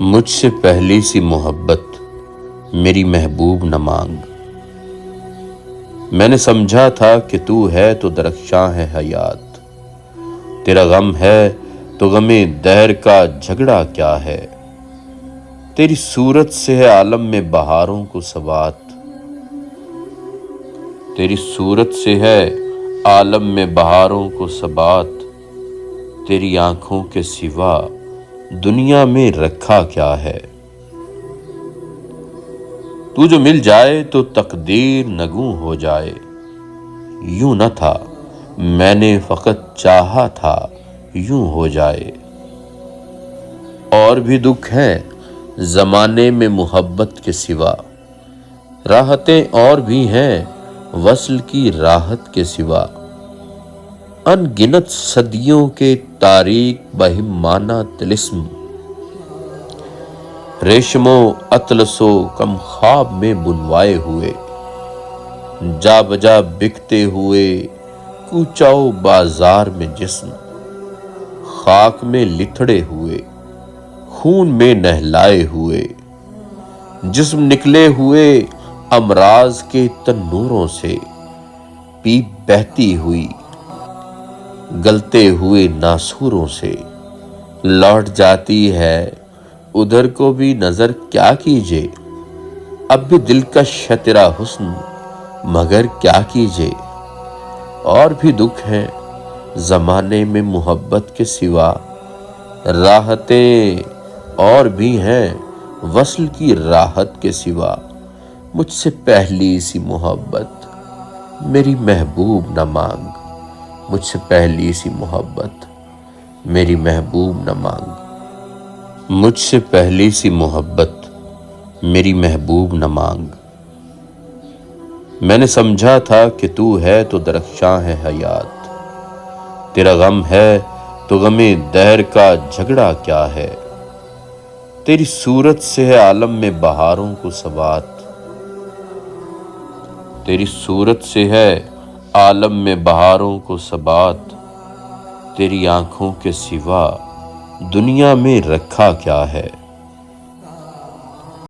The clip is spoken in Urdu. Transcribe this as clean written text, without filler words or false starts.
مجھ سے پہلی سی محبت میری محبوب نہ مانگ۔ میں نے سمجھا تھا کہ تو ہے تو درخشاں ہے حیات، تیرا غم ہے تو غم دہر کا جھگڑا کیا ہے، تیری صورت سے ہے عالم میں بہاروں کو ثبات، تیری صورت سے ہے عالم میں بہاروں کو ثبات، تیری آنکھوں کے سوا دنیا میں رکھا کیا ہے۔ تو جو مل جائے تو تقدیر نگوں ہو جائے، یوں نہ تھا میں نے فقط چاہا تھا یوں ہو جائے۔ اور بھی دکھ ہیں زمانے میں محبت کے سوا، راحتیں اور بھی ہیں وصل کی راحت کے سوا، ان گنت صدیوں کے تاریک بہیمانہ طلسم، ریشم و اطلس و کم خواب میں بنوائے ہوئے، جا بجا بکتے ہوئے کوچہ و بازار میں جسم، خاک میں لتھڑے ہوئے خون میں نہلائے ہوئے، جسم نکلے ہوئے امراض کے تنوروں سے، پیپ بہتی ہوئی گلتے ہوئے ناسوروں سے، لوٹ جاتی ہے ادھر کو بھی نظر کیا کیجے، اب بھی دلکش ہے تیرا حسن مگر کیا کیجے۔ اور بھی دکھ ہیں زمانے میں محبت کے سوا، راحتیں اور بھی ہیں وصل کی راحت کے سوا، مجھ سے پہلی سی محبت میری محبوب نہ مانگ، مجھ سے پہلی سی محبت میری محبوب نہ مانگ، مجھ سے پہلی سی محبت میری محبوب نہ مانگ۔ میں نے سمجھا تھا کہ تو ہے تو درخشاں ہے حیات، تیرا غم ہے تو غم دہر کا جھگڑا کیا ہے، تیری صورت سے ہے عالم میں بہاروں کو ثبات، تیری صورت سے ہے عالم میں بہاروں کو ثبات، تیری آنکھوں کے سوا دنیا میں رکھا کیا ہے۔